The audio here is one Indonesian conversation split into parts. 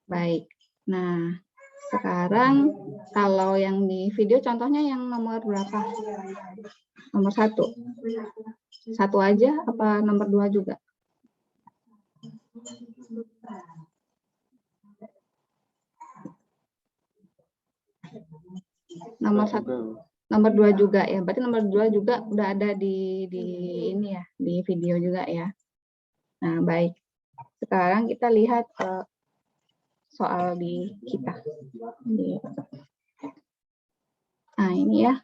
Baik. Nah, sekarang kalau yang di video contohnya yang nomor berapa? Nomor 1. 1 aja apa nomor 2 juga? Nomor 1. Nomor 2 juga ya. Berarti nomor 2 juga udah ada di ini ya, di video juga ya. Nah, baik. Sekarang kita lihat soal di kita. Nah, ini ya.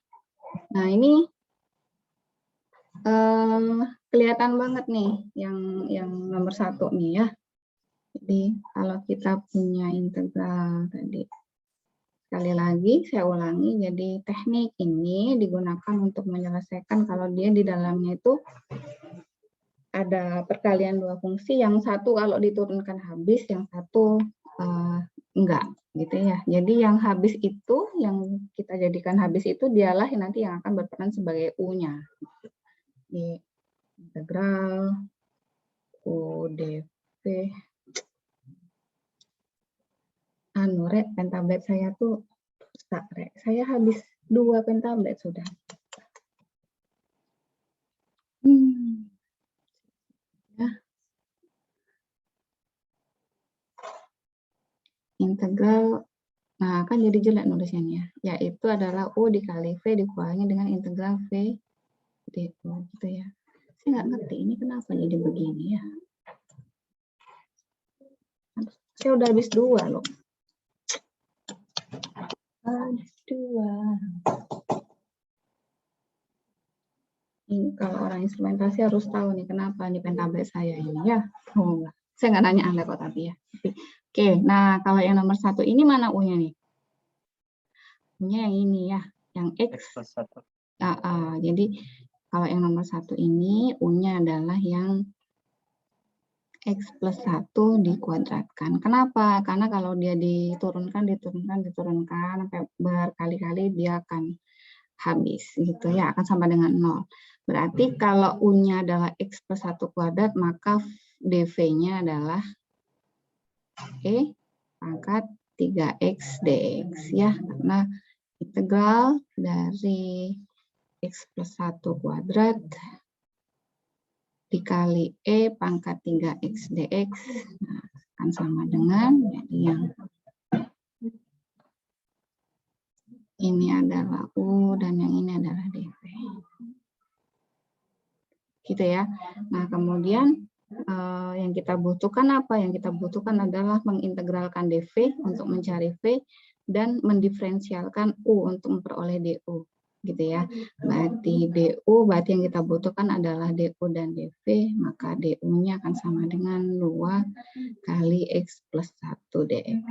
Nah, ini kelihatan banget nih yang nomor 1 nih ya. Jadi kalau kita punya integral tadi, sekali lagi saya ulangi, jadi teknik ini digunakan untuk menyelesaikan kalau dia di dalamnya itu ada perkalian 2 fungsi, yang satu kalau diturunkan habis, yang satu enggak, gitu ya. Jadi yang habis itu, yang kita jadikan habis itu dialah yang nanti yang akan berperan sebagai U-nya. Di integral U dv. Rek, pentablet saya tuh rusak, Rek. Saya habis 2 pentablet sudah. Ya. Integral, nah kan jadi jelek nulisnya, yaitu adalah U dikali V dikurangi dengan integral V du, gitu ya. Saya nggak ngerti ini kenapa jadi begini ya. Saya udah habis 2 loh. Habis 2. Ini kalau orang instrumentasi harus tahu nih kenapa nih pentablet saya ini ya. Oh, enggak. Saya nggak nanya Anda kok tapi ya. Oke, nah kalau yang nomor 1 ini mana U-nya nih? U-nya yang ini ya, yang X. Jadi kalau yang nomor 1 ini U-nya adalah yang X plus 1 dikuadratkan. Kenapa? Karena kalau dia diturunkan sampai berkali-kali dia akan habis gitu ya, akan sama dengan 0. Berarti kalau U-nya adalah X plus 1 kuadrat, maka dv-nya adalah E pangkat 3X dx ya, karena integral dari X plus 1 kuadrat dikali E pangkat 3X dx, nah, akan sama dengan, jadi yang ini adalah U dan yang ini adalah dv. Gitu ya. Nah, kemudian yang kita butuhkan apa? Yang kita butuhkan adalah mengintegralkan dv untuk mencari V dan mendiferensialkan U untuk memperoleh du. Gitu ya. Berarti du, berarti yang kita butuhkan adalah du dan dv, maka du-nya akan sama dengan 2 kali X plus 1 dx.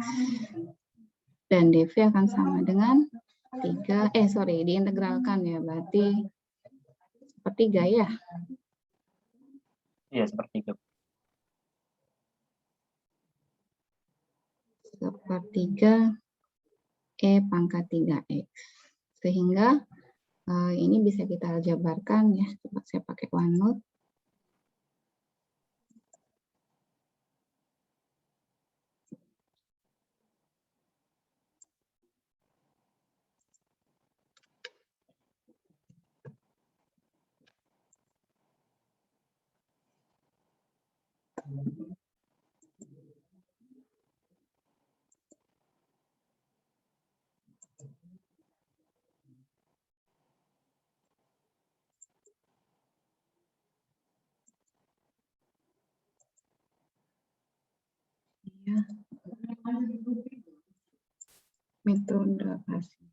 Dan dv akan sama dengan 3, diintegralkan ya, berarti sepertiga ya. Iya, sepertiga. Sepertiga E pangkat 3X. Sehingga ini bisa kita jabarkan ya. Coba saya pakai OneNote. Ya. Metode kasih.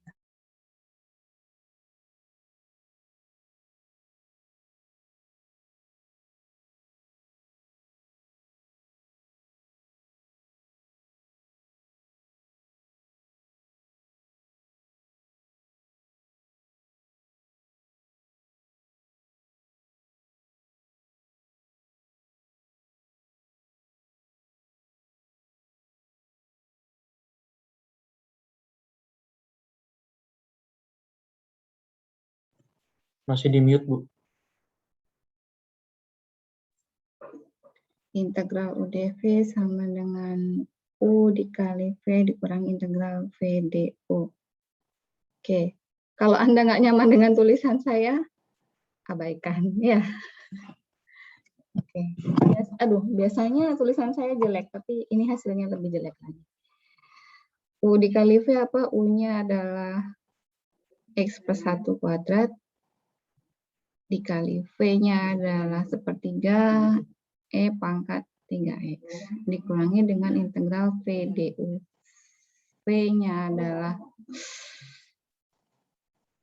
Masih di mute, Bu. integral UdV sama dengan U dikali V dikurangi integral V du. Oke, kalau Anda nggak nyaman dengan tulisan saya, abaikan ya. Oke, aduh, biasanya tulisan saya jelek, tapi ini hasilnya lebih jelek lagi. U dikali V apa? U-nya adalah X plus 1 kuadrat, dikali V-nya adalah sepertiga E pangkat 3X, dikurangi dengan integral V du. V-nya adalah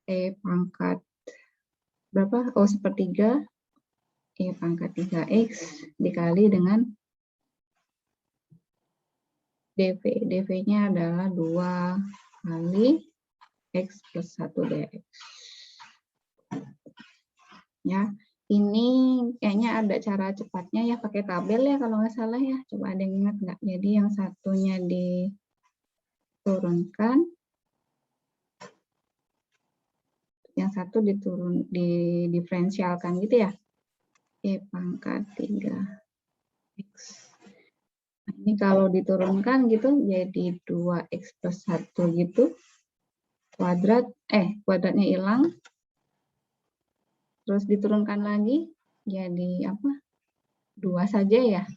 E pangkat berapa? Oh, sepertiga E pangkat 3X dikali dengan dV. dV-nya adalah 2 kali X plus 1 dx. Ya, ini kayaknya ada cara cepatnya ya, pakai tabel ya kalau nggak salah ya. Coba ada yang ingat nggak? Jadi yang satunya diturunkan, yang satu diferensialkan gitu ya. E pangkat 3X. Nah, ini kalau diturunkan gitu jadi 2X plus 1 gitu. Kuadratnya hilang. Terus diturunkan lagi jadi apa? 2 saja ya.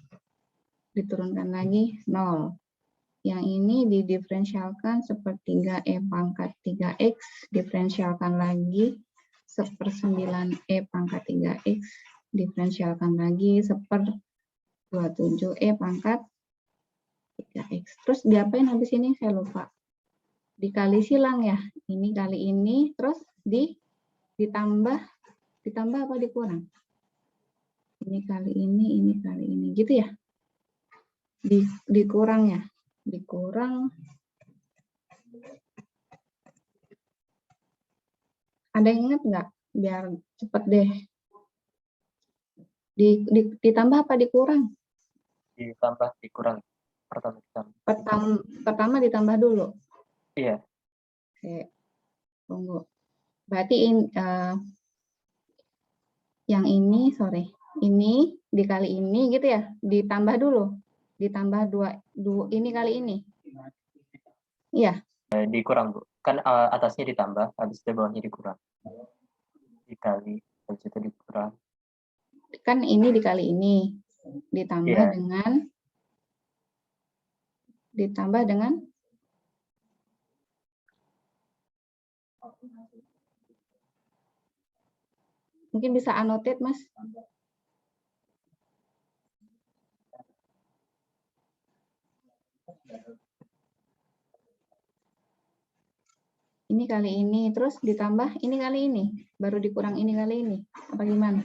Diturunkan lagi 0. Yang ini didiferensialkan sepertiga E pangkat 3X, diferensialkan lagi 1/9 E pangkat 3X, diferensialkan lagi 1/27 E pangkat 3X. Terus diapain habis ini? Saya lupa. Dikali silang ya. Ini kali ini, terus ditambah apa dikurang? Ini kali ini kali ini. Gitu ya? Dikurang ya? Dikurang. Ada yang ingat nggak? Biar cepet deh. Ditambah apa dikurang? Ditambah, dikurang. Pertama ditambah. Pertama ditambah dulu? Iya. Oke, tunggu. Berarti yang ini, ini dikali ini gitu ya? Ditambah dulu? Ditambah dua ini kali ini? Iya. Dikurang, Bu. Kan atasnya ditambah, habis itu bawahnya dikurang. Dikali, habis itu dikurang. Kan ini dikali ini. Ditambah dengan mungkin bisa annotate, Mas. Ini kali ini, terus ditambah ini kali ini, baru dikurang ini kali ini. Apa gimana?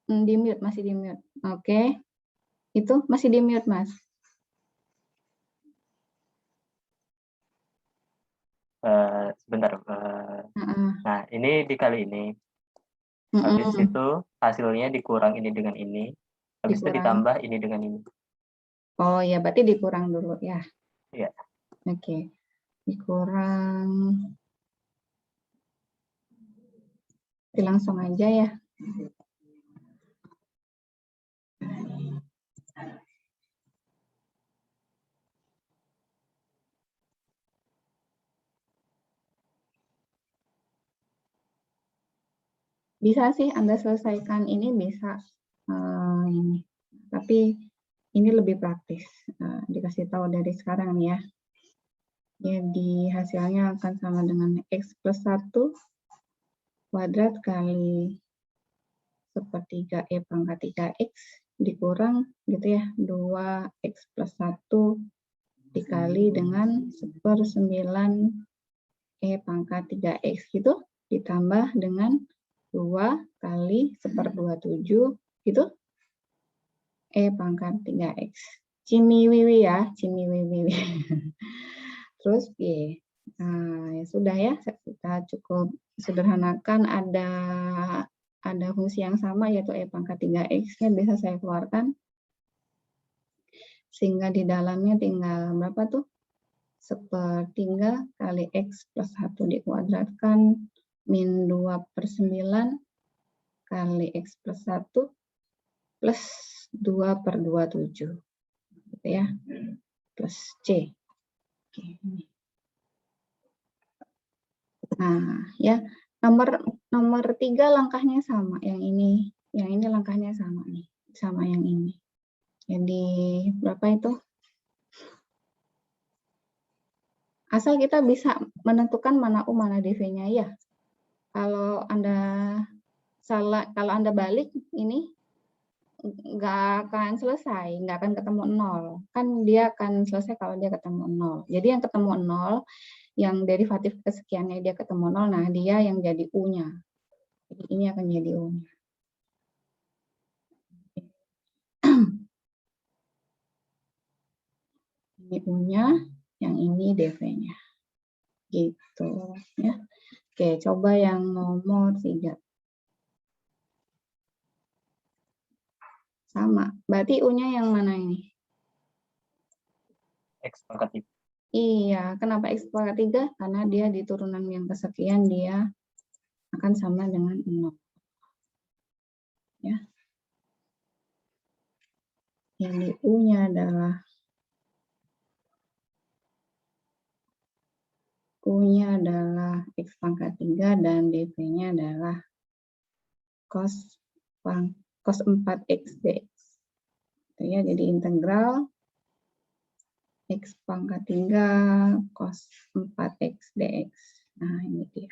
Di mute, masih di mute. Oke. Itu masih di mute, Mas. Sebentar. Nah, ini dikali ini. Habis itu hasilnya dikurang ini dengan ini. Habis itu ditambah ini dengan ini. Oh ya, berarti dikurang dulu ya. Iya. Oke. Dikurang. Langsung aja ya. Bisa sih Anda selesaikan ini, bisa ini. Tapi ini lebih praktis. Dikasih tahu dari sekarang nih ya. Jadi hasilnya akan sama dengan X plus 1 kuadrat kali sepertiga E pangkat 3X dikurang gitu ya 2X plus 1 dikali dengan 1/9 E pangkat 3X gitu ditambah dengan 2 kali 1/27 gitu E pangkat 3X. Cimiwiwi ya, cimiwiwi. Terus Y. Nah, ya sudah ya, kita cukup sederhanakan ada fungsi yang sama yaitu E pangkat 3X-nya bisa saya keluarkan. Sehingga di dalamnya tinggal berapa tuh? 1/3 kali X plus 1 dikuadratkan min 2/9 kali X plus 1 plus 2/27. Gitu ya. Plus C. Oke, ini. Nah, ya. Nomor 3 langkahnya sama. Yang ini langkahnya sama nih. Sama yang ini. Jadi, berapa itu? Asal kita bisa menentukan mana U, mana DV-nya ya. Kalau Anda balik ini nggak akan selesai, nggak akan ketemu 0. Kan dia akan selesai kalau dia ketemu 0. Jadi yang ketemu 0, yang derivatif kesekiannya dia ketemu 0, nah dia yang jadi U-nya. Jadi ini akan jadi U-nya. Ini U-nya, yang ini DV-nya. Gitu ya. Oke, coba yang nomor 3. Sama. Berarti U-nya yang mana ini? X pangkat 3. Iya, kenapa X pangkat 3? Karena dia di turunan yang kesekian dia akan sama dengan 0. Ya. Yang di U-nya adalah X pangkat 3 dan DV-nya adalah cos 4X dx. Itu ya, jadi integral X pangkat 3 cos 4X dx. Nah, ini dia.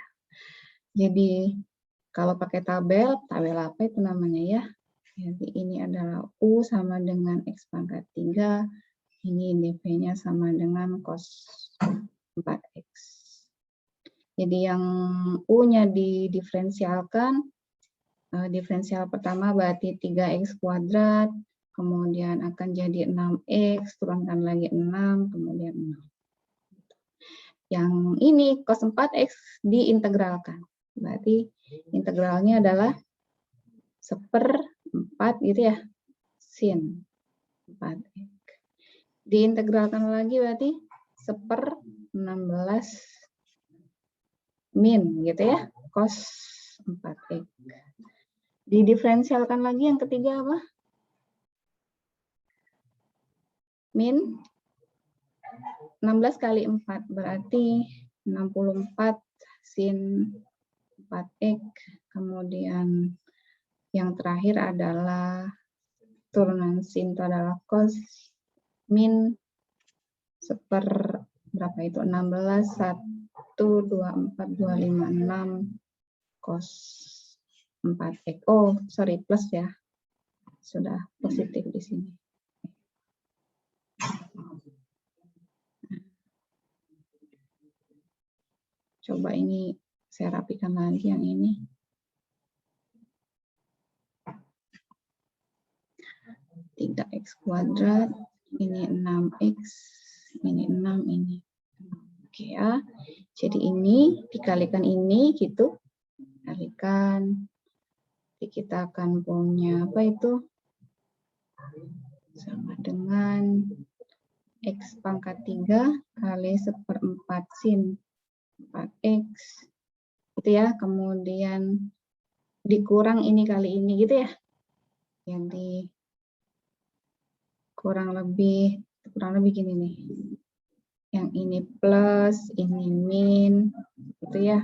Jadi, kalau pakai tabel apa itu namanya ya? Jadi, ini adalah U sama dengan X pangkat 3. Ini DV-nya sama dengan cos 4X. Jadi yang U-nya didiferensialkan, diferensial pertama berarti 3X kuadrat, kemudian akan jadi 6X, turunkan lagi 6, kemudian 6. Yang ini cos 4X diintegralkan. Berarti integralnya adalah 1/4 gitu ya, sin 4X. Diintegralkan lagi berarti 1/16 min gitu ya, cos 4X. Didiferensialkan lagi yang ketiga apa? Min 16 kali 4 berarti 64 sin 4X. Kemudian yang terakhir adalah turunan sin itu adalah cos min berapa itu? 16 1 2 4 2 5 6 cos 4X. Oh, sorry, plus ya. Sudah positif di sini. Coba ini saya rapikan lagi yang ini. Tiga X kuadrat, ini 6X, ini 6, ini. Oke ya. Jadi ini dikalikan ini gitu. Kalikan. Jadi kita akan punya apa itu? Sama dengan X pangkat 3 kali 1/4 sin 4X. Gitu ya. Kemudian dikurang ini kali ini gitu ya. Jadi kurang lebih gini nih. Yang ini plus, ini min, gitu ya.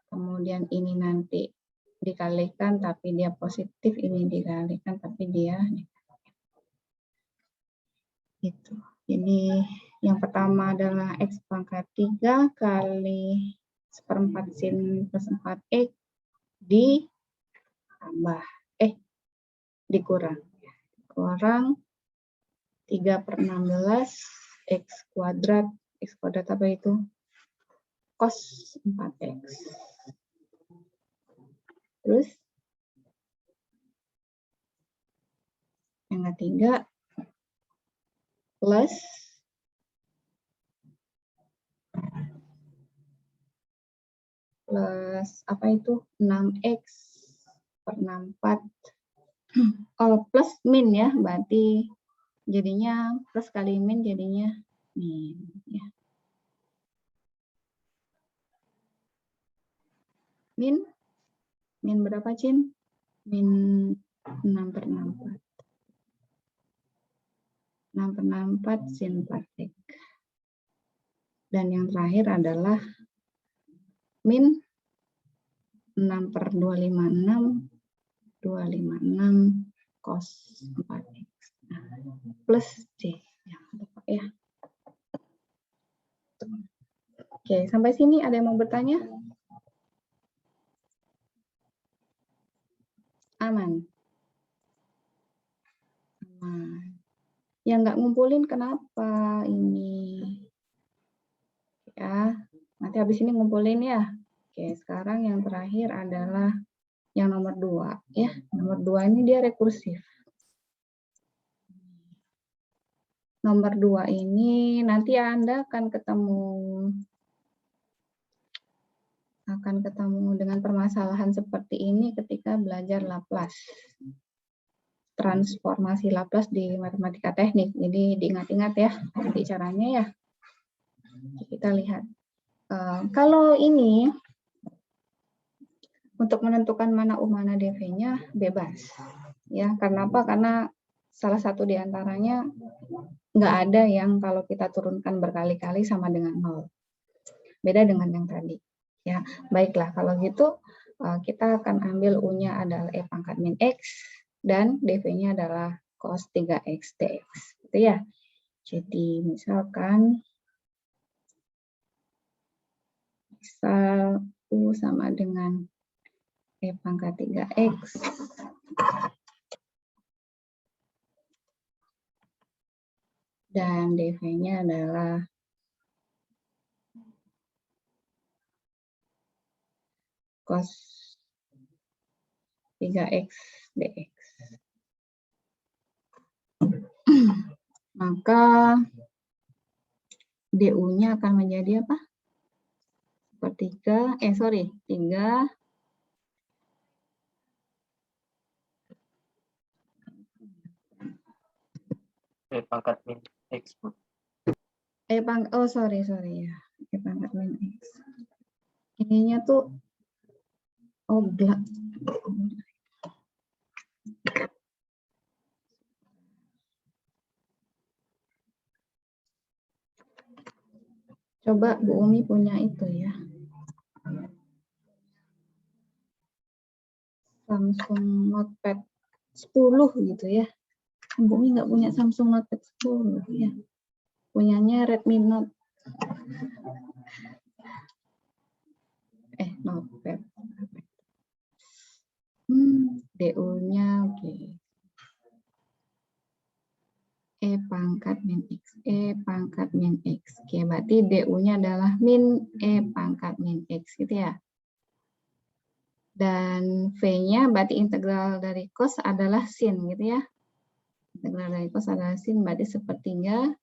Kemudian ini nanti dikalikan tapi dia positif, ini dikalikan tapi dia negatif. Gitu. Jadi yang pertama adalah X pangkat 3 kali 1/4 sin plus 4X dikurang. Kurang 3/16 X kuadrat. X kuadrat apa itu? Cos 4X. Terus yang ketiga plus apa itu? 6X per 64. Kalau plus min ya, berarti jadinya plus kali min jadinya min ya. Min berapa, Cin? min 6/64. 6/64 sin 4x. Dan yang terakhir adalah min 6/256 cos 4x plus C. Ya. Oke, sampai sini ada yang mau bertanya? Aman. Aman. Yang nggak ngumpulin kenapa ini? Ya, nanti habis ini ngumpulin ya. Oke, sekarang yang terakhir adalah yang nomor 2 ya. Nomor 2 ini dia rekursif. Nomor 2 ini nanti Anda akan ketemu dengan permasalahan seperti ini ketika belajar Laplace. Transformasi Laplace di matematika teknik. Jadi diingat-ingat ya nanti caranya ya. Kita lihat. Kalau ini untuk menentukan mana U mana dV-nya bebas. Ya, karena apa? Karena salah satu di antaranya nggak ada yang kalau kita turunkan berkali-kali sama dengan 0. Beda dengan yang tadi. Ya, baiklah kalau gitu kita akan ambil U-nya adalah E pangkat min X dan dV-nya adalah cos 3X dx. Gitu ya. Jadi misalkan misal U sama dengan E pangkat 3X dan dV-nya adalah cos 3X dx. Maka DU-nya akan menjadi apa? 3 E pangkat min X. E pangkat ya. E pangkat min X. Ininya tuh oblak. Coba Bu Umi punya itu ya. Samsung Notepad 10 gitu ya. Bu Umi nggak punya Samsung Notepad 10 ya. Punyanya Redmi Note. Notepad. DU-nya oke. E pangkat min X. E pangkat min X. Oke, berarti DU-nya adalah min E pangkat min X gitu ya. Dan V-nya berarti integral dari cos adalah sin gitu ya. Integral dari cos adalah sin, berarti sepertiga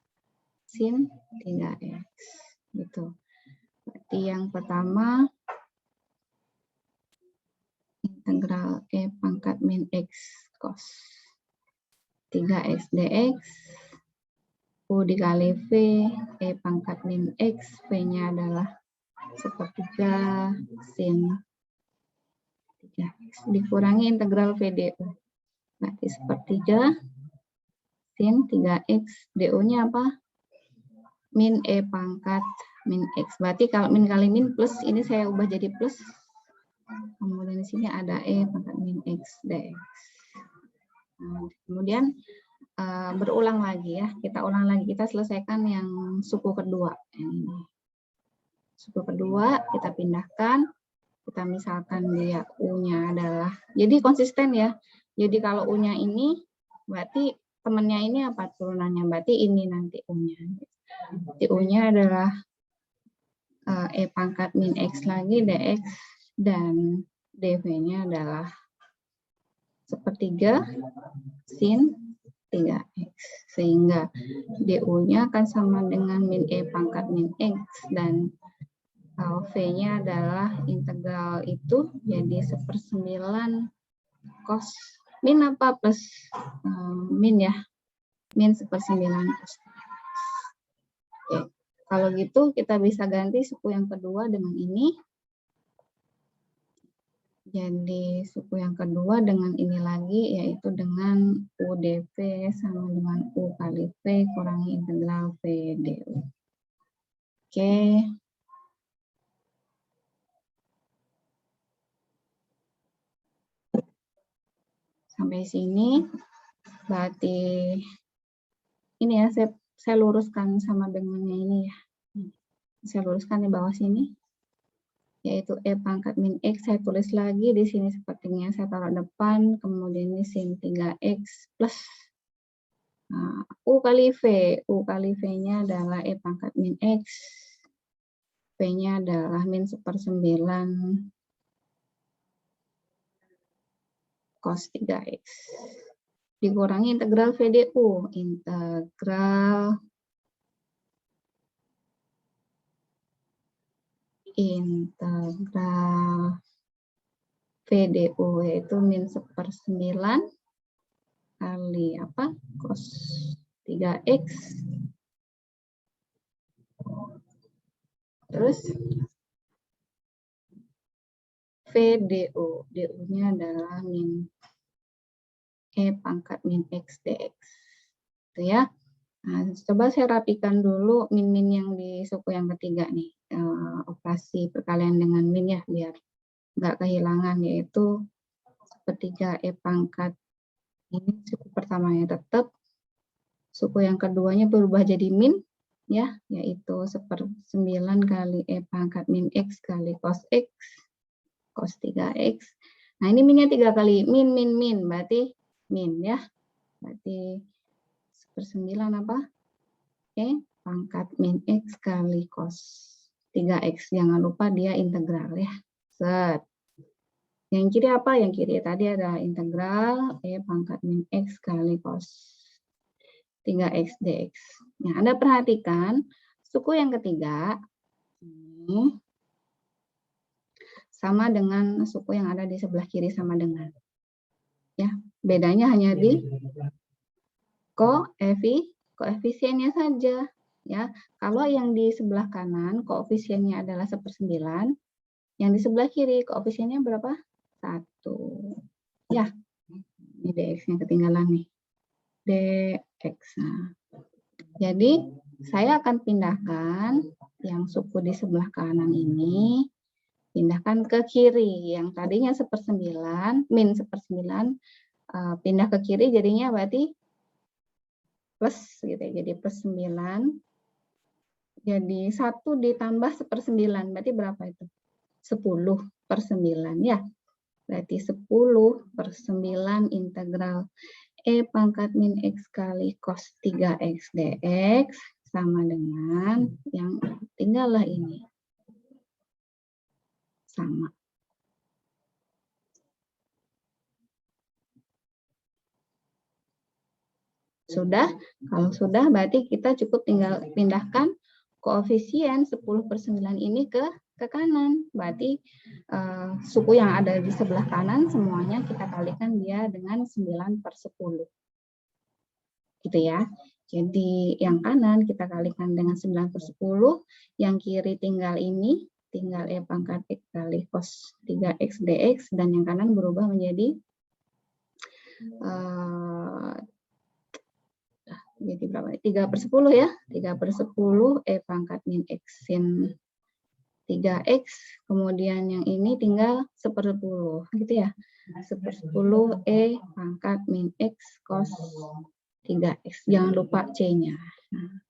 sin 3x gitu. Berarti yang pertama integral E pangkat min X cos 3x dx U dikali V E pangkat min X, V-nya adalah sepertiga sin 3x dikurangi integral VDU. Berarti sepertiga sin 3x, DU-nya apa? Min E pangkat min X. Berarti kalau min kali min plus, ini saya ubah jadi plus. Kemudian di sini ada E pangkat min X dx. Nah, kemudian berulang lagi ya. Kita ulang lagi, kita selesaikan yang suku kedua. Ini. Suku kedua kita pindahkan. Kita misalkan dia U-nya adalah, jadi konsisten ya. Jadi kalau U-nya ini, berarti temennya ini apa turunannya? Berarti ini nanti U-nya. Jadi U-nya adalah E pangkat min X lagi dx, dan dV-nya adalah sepertiga sin 3x. Sehingga DU-nya akan sama dengan min E pangkat min X, dan V-nya adalah integral itu jadi 1/9 cos min apa plus min ya, min 1/9 cos. Oke, kalau gitu kita bisa ganti suku yang kedua dengan ini. Jadi suku yang kedua dengan ini lagi, yaitu dengan UdV sama dengan U kali V kurangi integral VdU. Oke. Sampai sini, berarti ini ya, saya luruskan sama dengannya ini ya. Saya luruskan di bawah sini. Yaitu E pangkat min X, saya tulis lagi di sini sepertinya saya taruh depan, kemudian ini sin 3X plus U kali V. U kali V-nya adalah E pangkat min X, V-nya adalah min 1/9 cos 3X. Dikurangi integral VdU, integral VdU yaitu min 1/9 kali apa? Cos 3X. Terus VdU, DU-nya adalah min E pangkat min X dx. Itu ya. Nah, coba saya rapikan dulu min-min yang di suku yang ketiga nih. Operasi perkalian dengan min ya, biar nggak kehilangan, yaitu sepertiga E pangkat. Ini suku pertamanya tetap, suku yang keduanya berubah jadi min, ya, yaitu 1/9 kali E pangkat min X kali cos X, cos 3X. Nah, ini minnya 3 kali, min, berarti min ya. Berarti 1/9 apa? E pangkat min X kali cos 3X. Jangan lupa dia integral ya. Set. Yang kiri apa? Yang kiri tadi ada integral E pangkat min X kali cos 3X dx. Nah, Anda perhatikan suku yang ketiga ini sama dengan suku yang ada di sebelah kiri sama dengan. Ya, bedanya hanya di koefisiennya saja. Ya, kalau yang di sebelah kanan koefisiennya adalah 1/9, yang di sebelah kiri koefisiennya berapa? 1. Ya, ini dx-nya ketinggalan nih. Dx. Nah, jadi saya akan pindahkan yang suku di sebelah kanan ini, pindahkan ke kiri. Yang tadinya 1/9, min 1/9, pindah ke kiri jadinya berarti plus gitu ya, jadi plus 9. Jadi 1 ditambah 1/9, berarti berapa itu? 10/9 ya. Berarti 10/9 integral E pangkat min X kali cos 3X dx sama dengan yang tinggallah ini. Sama. Sudah? Kalau sudah berarti kita cukup tinggal pindahkan koefisien 10/9 ini ke kanan. Berarti suku yang ada di sebelah kanan semuanya kita kalikan dia dengan 9/10. Gitu ya. Jadi yang kanan kita kalikan dengan 9/10, yang kiri tinggal ini, tinggal E pangkat X kali cos 3X dx, dan yang kanan berubah menjadi jadi berapa? 3/10 ya. 3/10 E pangkat min X sin 3X, kemudian yang ini tinggal 1/10 gitu ya. 1/10 E pangkat min X cos 3X. Jangan lupa C-nya. Nah,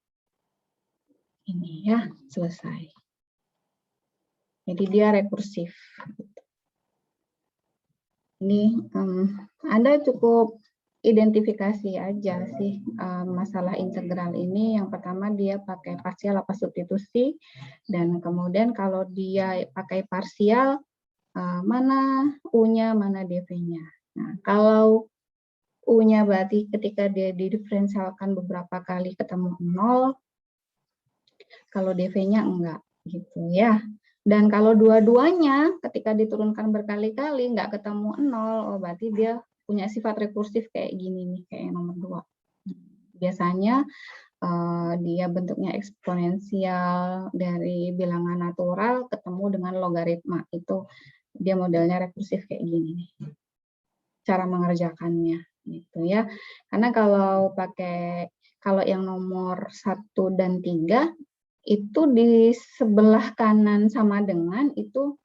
ini ya, selesai. Jadi dia rekursif. Ini Anda cukup identifikasi aja sih masalah integral ini. Yang pertama dia pakai parsial apa substitusi, dan kemudian kalau dia pakai parsial mana U-nya, mana dV-nya. Nah, kalau U-nya berarti ketika dia didiferensialkan beberapa kali ketemu 0, kalau dV-nya enggak gitu ya. Dan kalau dua-duanya ketika diturunkan berkali-kali nggak ketemu 0, oh berarti dia punya sifat rekursif kayak gini nih, kayak yang nomor 2. Biasanya dia bentuknya eksponensial dari bilangan natural ketemu dengan logaritma. Itu Dia modelnya rekursif kayak gini nih. Cara mengerjakannya gitu ya. Karena kalau yang nomor 1 dan 3 itu di sebelah kanan sama dengan itu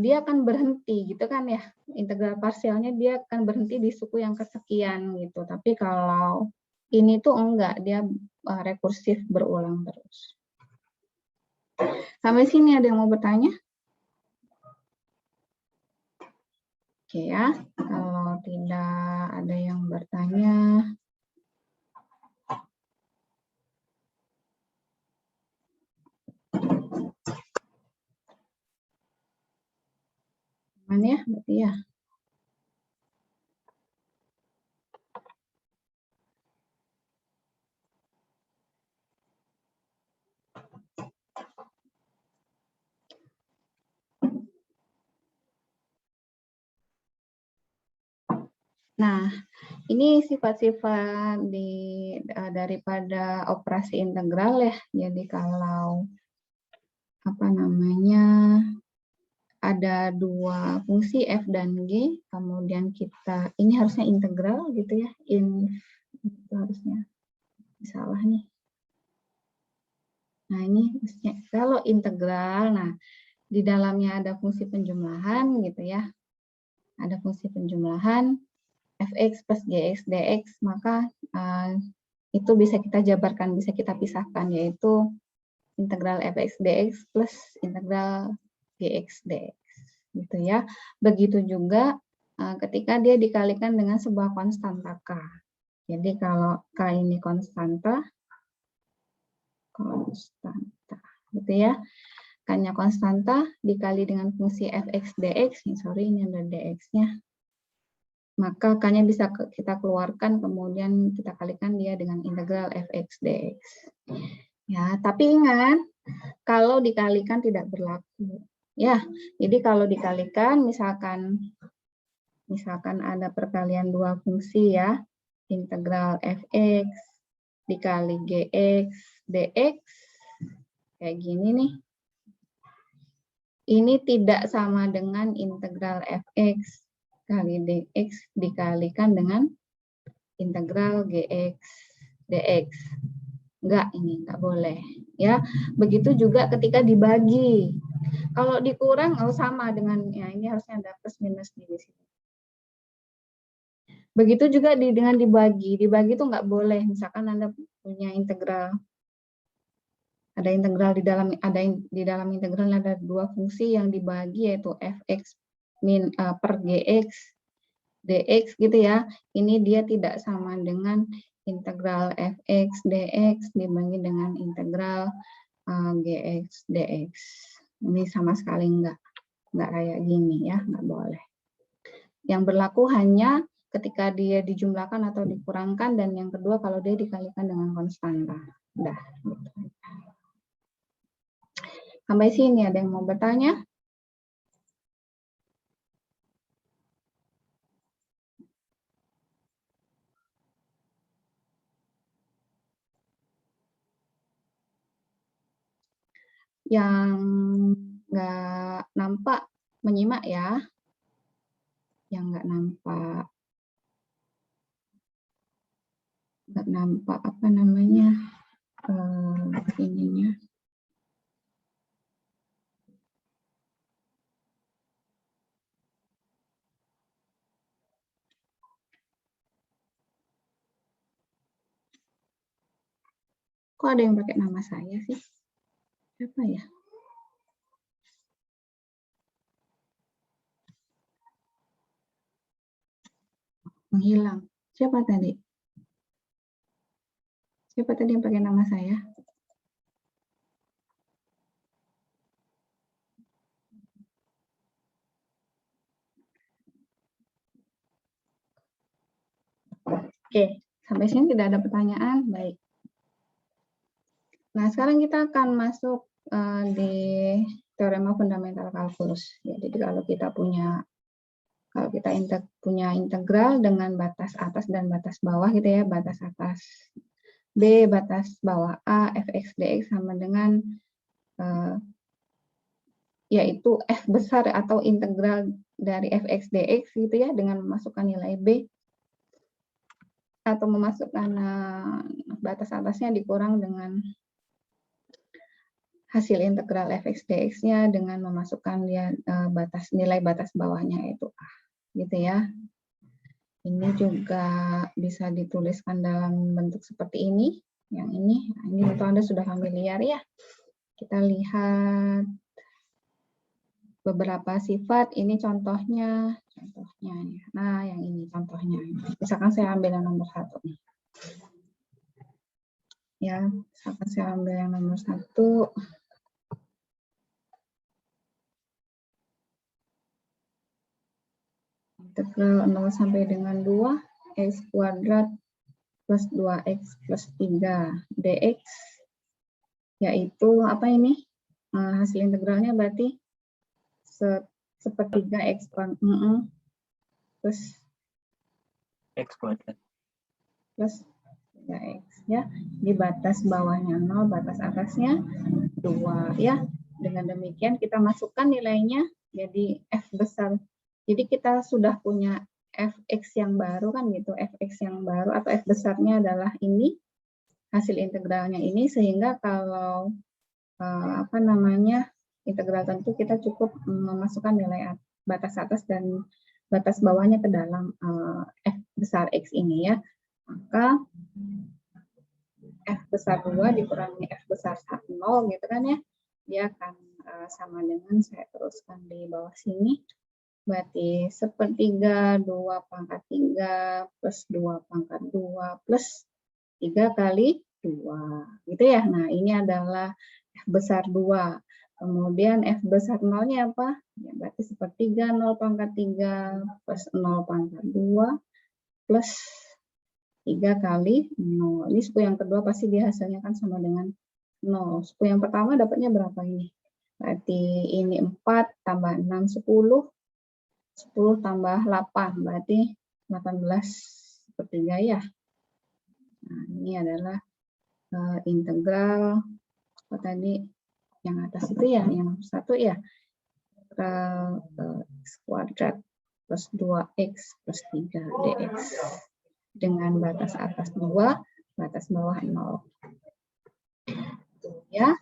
dia akan berhenti gitu kan ya. Integral parsialnya dia akan berhenti di suku yang kesekian gitu. Tapi kalau ini tuh enggak, dia rekursif berulang terus. Sampai sini ada yang mau bertanya? Oke ya, kalau tidak ada yang bertanya. Aman ya, berarti ya. Nah, ini sifat-sifat daripada operasi integral ya. Jadi kalau ada dua fungsi f dan g, kemudian ini harusnya integral gitu ya. Itu harusnya salah nih. Nah, ini maksudnya kalau integral, nah di dalamnya ada fungsi penjumlahan gitu ya. Ada fungsi penjumlahan fx plus gx dx, maka itu bisa kita jabarkan, bisa kita pisahkan, yaitu integral fx dx plus integral gx dx gitu ya. Begitu juga ketika dia dikalikan dengan sebuah konstanta k. Jadi kalau k ini konstanta gitu ya. K-nya konstanta dikali dengan fungsi fx dx, ini ada dx-nya. Maka K-nya bisa kita keluarkan, kemudian kita kalikan dia dengan integral fx dx. Ya, tapi ingat, kalau dikalikan tidak berlaku. Ya, jadi kalau dikalikan, misalkan ada perkalian dua fungsi ya, integral fx dikali gx dx, kayak gini nih. Ini tidak sama dengan integral fx kali dx dikalikan dengan integral gx dx. Enggak, ini enggak boleh. Ya, begitu juga ketika dibagi. Kalau dikurang, sama dengan ya ini harusnya ada plus minus di sini. Begitu juga dengan dibagi. Dibagi itu enggak boleh. Misalkan Anda punya integral, ada integral di dalam integral ada dua fungsi yang dibagi, yaitu fx per gx dx gitu ya. Ini dia tidak sama dengan integral fx dx dibagi dengan integral gx dx. Ini sama sekali enggak kayak gini ya, enggak boleh. Yang berlaku hanya ketika dia dijumlahkan atau dikurangkan, dan yang kedua kalau dia dikalikan dengan konstanta. Udah. Sampai sini ada yang mau bertanya? Yang nggak nampak menyimak ya. Yang nggak nampak apa namanya ininya. Kok ada yang pakai nama saya sih? Siapa ya? Menghilang. Siapa tadi? Siapa tadi yang pakai nama saya? Oke, sampai sini tidak ada pertanyaan. Baik. Nah, sekarang kita akan masuk di teorema fundamental kalkulus. Ya, jadi kalau kita punya integral dengan batas atas dan batas bawah gitu ya, batas atas B, batas bawah A, fx dx sama dengan yaitu F besar atau integral dari fx dx gitu ya, dengan memasukkan nilai B, atau memasukkan batas atasnya dikurang dengan hasil integral fx dx-nya dengan memasukkan nilai batas bawahnya, yaitu A, gitu ya. Ini juga bisa dituliskan dalam bentuk seperti ini. Yang ini tentu Anda sudah familiar ya. Kita lihat beberapa sifat. Ini contohnya. Nah, yang ini contohnya. Misalkan saya ambil yang nomor 1 nih. Ya, misalkan saya ambil yang nomor 1. Integral 0 sampai dengan 2 x kuadrat plus 2x plus 3 dx, yaitu apa ini? Hasil integralnya berarti sepertiga x plus x kuadrat plus 3x ya. Di batas bawahnya 0, batas atasnya 2 ya. Dengan demikian kita masukkan nilainya jadi f besar. Jadi kita sudah punya fx yang baru kan gitu, fx yang baru atau f besarnya adalah ini, hasil integralnya ini, sehingga kalau integral tentu kita cukup memasukkan nilai batas atas dan batas bawahnya ke dalam f besar x ini ya. Maka f besar 2 dikurangi f besar 0 gitu kan ya, dia akan sama dengan, saya teruskan di bawah sini, berarti sepertiga 2 pangkat 3 plus 2 pangkat 2 plus 3 kali 2 gitu ya. Nah, ini adalah f besar 2. Kemudian f besar 0-nya apa? Ya, berarti sepertiga 0 pangkat 3 plus 0 pangkat 2 plus 3 kali 0. Ini suku yang kedua pasti dia hasilnya kan sama dengan 0. Suku yang pertama dapatnya berapa ini? Berarti ini 4 tambah 6, 10. 10 tambah 8, berarti 18/3 ya. Nah, ini adalah integral tadi yang atas itu ya, yang nomor 1 ya. Integral x kuadrat plus 2x plus 3 dx dengan batas atas 2, batas bawah 0. Tuh ya.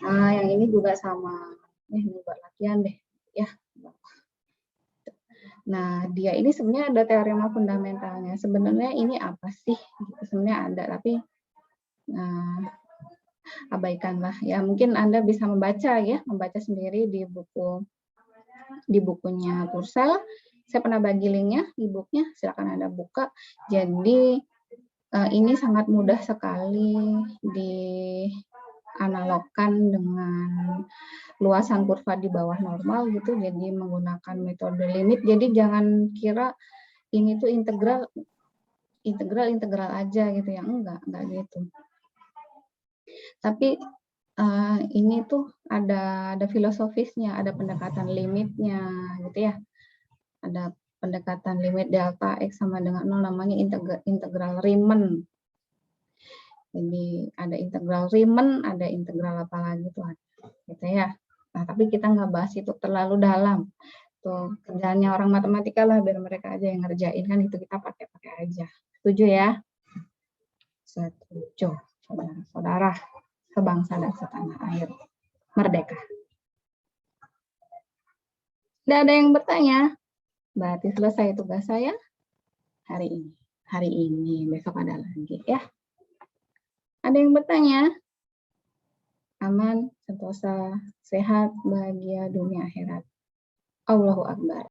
Nah, yang ini juga sama. Ini buat latihan deh ya. Nah, dia ini sebenarnya ada teorema fundamentalnya. Sebenarnya ini apa sih? Sebenarnya ada, tapi abaikanlah. Ya, mungkin Anda bisa membaca ya, membaca sendiri di bukunya Purcell. Saya pernah bagi linknya, e-booknya, silakan Anda buka. Jadi ini sangat mudah sekali dianalogkan dengan luasan kurva di bawah normal gitu, jadi menggunakan metode limit. Jadi jangan kira ini tuh integral aja gitu ya, enggak gitu. Tapi ini tuh ada filosofisnya, ada pendekatan limitnya gitu ya. Ada pendekatan limit delta x sama dengan 0, namanya integral Riemann. Jadi ada integral Riemann, ada integral apa lagi tuh, gitu ya. Nah, tapi kita nggak bahas itu terlalu dalam. Tuh, kerjaannya orang matematika lah, biar mereka aja yang ngerjain, kan itu kita pakai aja. Setuju ya? Setuju, saudara-saudara sebangsa dan setanah air. Merdeka. Tidak ada yang bertanya? Berarti selesai tugas saya hari ini. Hari ini, besok ada lagi ya. Ada yang bertanya? Aman, sentosa, sehat, bahagia dunia akhirat. Allahu Akbar.